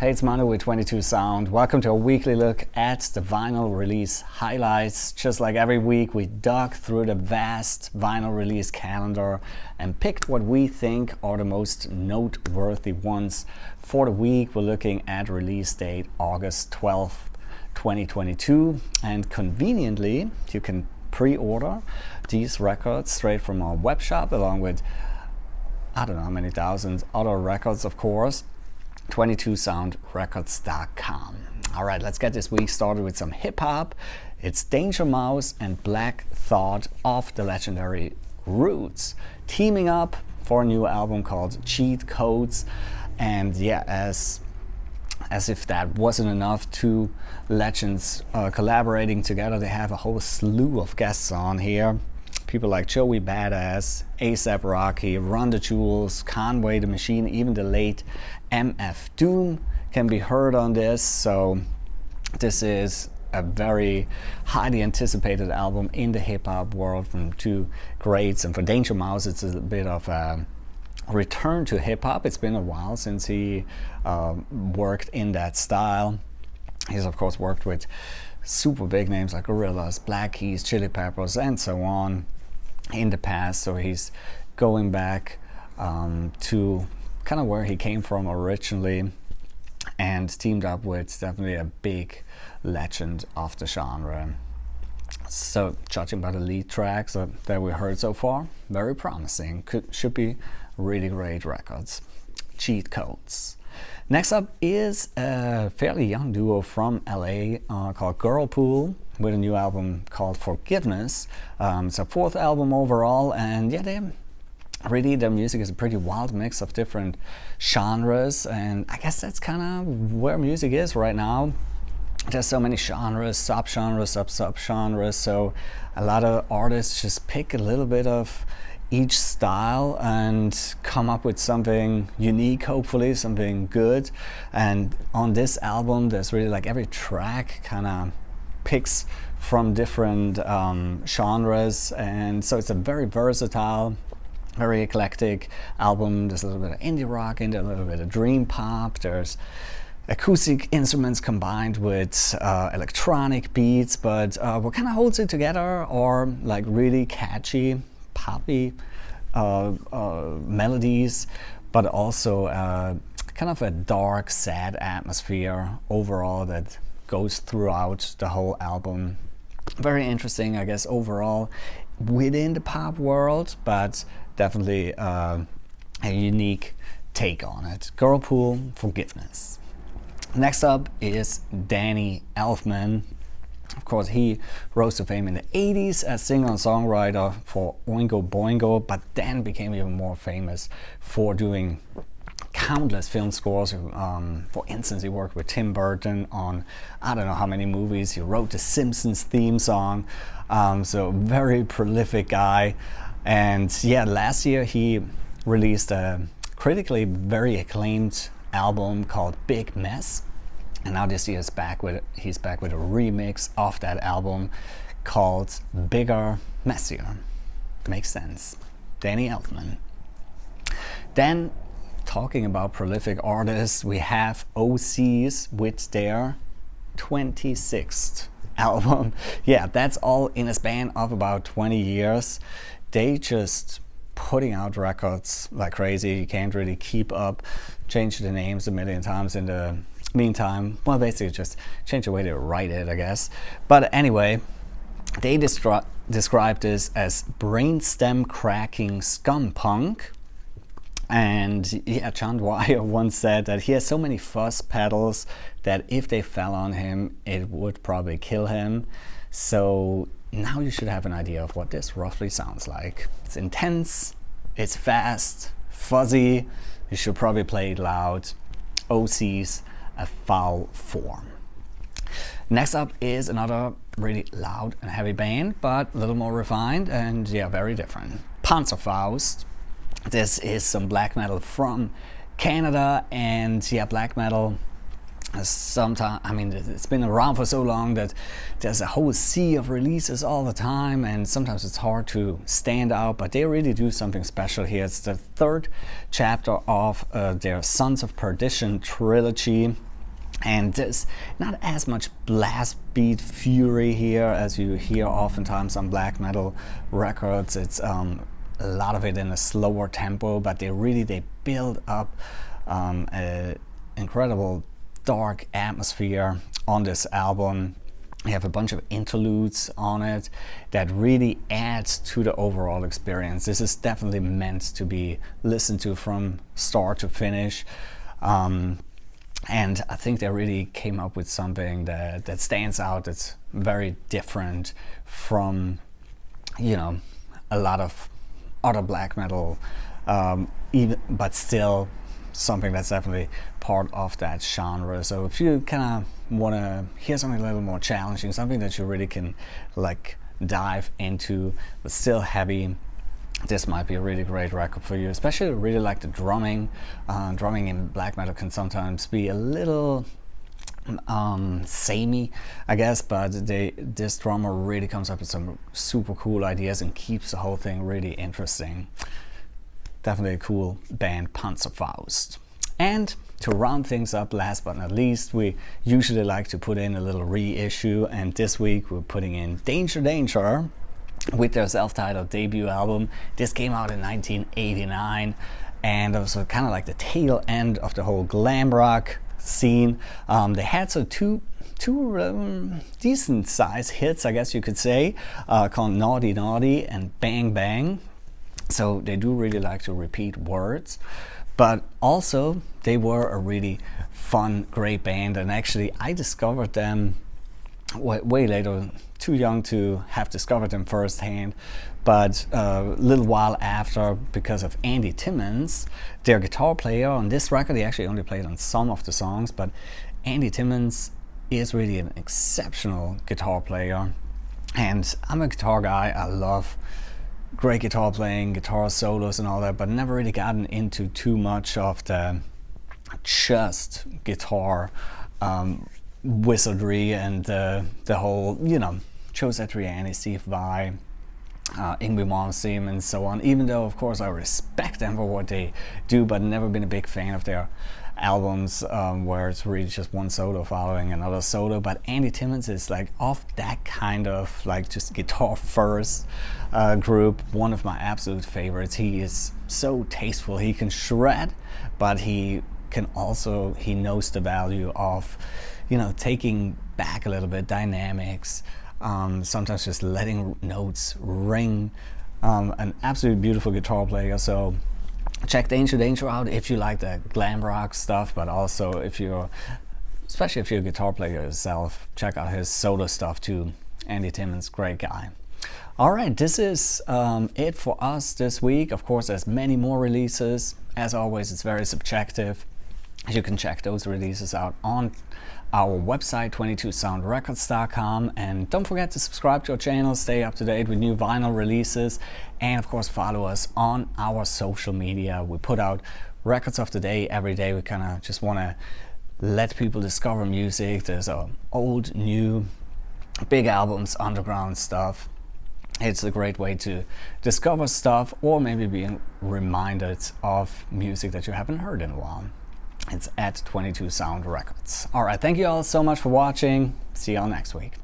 Hey, it's Manu with 22 Sound. Welcome to a weekly look at the vinyl release highlights. Just like every week, we dug through the vast vinyl release calendar and picked what we think are the most noteworthy ones. For the week, we're looking at release date August 12th, 2022. And conveniently, you can pre-order these records straight from our web shop, along with I don't know how many thousands other records, of course. 22soundrecords.com. All right, let's get this week started with some hip hop. It's Danger Mouse and Black Thought of the legendary Roots teaming up for a new album called Cheat Codes. And yeah, as if that wasn't enough, two legends collaborating together. They have a whole slew of guests on here. People like Joey Badass, A$AP Rocky, Run the Jewels, Conway the Machine, even the late MF Doom can be heard on this. So this is a very highly anticipated album in the hip-hop world from two greats. And for Danger Mouse, it's a bit of a return to hip-hop. It's been a while since he worked in that style. He's of course worked with super big names like Gorillaz, Black Keys, Chili Peppers, and so on in the past. So he's going back to kind of where he came from originally, and teamed up with definitely a big legend of the genre. So judging by the lead tracks that we heard so far, very promising. Should be really great records. Cheat Codes. Next up is a fairly young duo from LA called Girlpool, with a new album called Forgiveness. It's a fourth album overall, and yeah, their music is a pretty wild mix of different genres, and I guess that's kind of where music is right now. There's so many genres, subgenres, sub-genres, so a lot of artists just pick a little bit of each style and come up with something unique, hopefully something good. And on this album, there's really like every track kind of picks from different genres, and so it's a very versatile, very eclectic album. There's a little bit of indie rock in there, a little bit of dream pop. There's acoustic instruments combined with electronic beats, but what kind of holds it together are like really catchy, poppy melodies, but also kind of a dark, sad atmosphere overall that goes throughout the whole album. Very interesting, I guess, overall within the pop world, but definitely a unique take on it. Girlpool, Forgiveness. Next up is Danny Elfman. Of course, he rose to fame in the 80s as singer-songwriter for Oingo Boingo, but then became even more famous for doing countless film scores. For instance, he worked with Tim Burton on I don't know how many movies. He wrote the Simpsons theme song. So very prolific guy. And yeah, last year he released a critically very acclaimed album called Big Mess. And now this year he's back with a remix of that album called Bigger, Messier. Makes sense. Danny Elfman. Then, talking about prolific artists, we have Osees with their 26th album. Yeah, that's all in a span of about 20 years. They just putting out records like crazy. You can't really keep up. Change the names a million times in the meantime. Well, basically just change the way they write it, I guess. But anyway, they describe this as brainstem cracking scum punk. And yeah, John Dwyer once said that he has so many fuzz pedals that if they fell on him, it would probably kill him. So now you should have an idea of what this roughly sounds like. It's intense, it's fast, fuzzy. You should probably play it loud. Osees, A Foul Form. Next up is another really loud and heavy band, but a little more refined and yeah, very different. Panzerfaust. This is some black metal from Canada, and yeah, black metal sometimes, I mean, it's been around for so long that there's a whole sea of releases all the time, and sometimes it's hard to stand out, but they really do something special here. It's the third chapter of their Sons of Perdition trilogy. And there's not as much blast beat fury here as you hear oftentimes on black metal records. It's a lot of it in a slower tempo, but they build up an incredible dark atmosphere on this album. You have a bunch of interludes on it that really adds to the overall experience. This is definitely meant to be listened to from start to finish. And I think they really came up with something that stands out, that's very different from, you know, a lot of other black metal, but still something that's definitely part of that genre. So if you kind of want to hear something a little more challenging, something that you really can like dive into, but still heavy, this might be a really great record for you. Especially I really like the drumming. Drumming in black metal can sometimes be a little samey, I guess, but this drummer really comes up with some super cool ideas and keeps the whole thing really interesting. Definitely a cool band, Panzerfaust. And to round things up, last but not least, we usually like to put in a little reissue, and this week we're putting in Danger Danger with their self-titled debut album. This came out in 1989, and it was kind of like the tail end of the whole glam rock scene. They had two decent sized hits, I guess you could say, called Naughty Naughty and Bang Bang. So they do really like to repeat words, but also they were a really fun, great band. And actually I discovered them way later, too young to have discovered them firsthand, but a little while after, because of Andy Timmons, their guitar player on this record. He actually only played on some of the songs, but Andy Timmons is really an exceptional guitar player, and I'm a guitar guy. I love great guitar playing, guitar solos and all that, but never really gotten into too much of the just guitar wizardry and the whole, you know, Joe Satriani, Steve Vai, Yngwie Malmsteen and so on, even though of course I respect them for what they do, but never been a big fan of their albums where it's really just one solo following another solo. But Andy Timmons is like of that kind of like just guitar first group, one of my absolute favorites. He is so tasteful, he can shred, but he knows the value of, you know, taking back a little bit, dynamics, sometimes just letting notes ring. An absolutely beautiful guitar player. So check Danger Danger out if you like the glam rock stuff, but also especially if you're a guitar player yourself, check out his solo stuff too. Andy Timmons, great guy. Alright, this is it for us this week. Of course, there's many more releases. As always, it's very subjective. You can check those releases out on our website, 22soundrecords.com, and don't forget to subscribe to our channel, stay up to date with new vinyl releases, and of course follow us on our social media. We put out records of the day every day. We kind of just want to let people discover music. There's old, new, big albums, underground stuff. It's a great way to discover stuff, or maybe being reminded of music that you haven't heard in a while. It's at 22 Sound Records. Alright, thank you all so much for watching. See you all next week.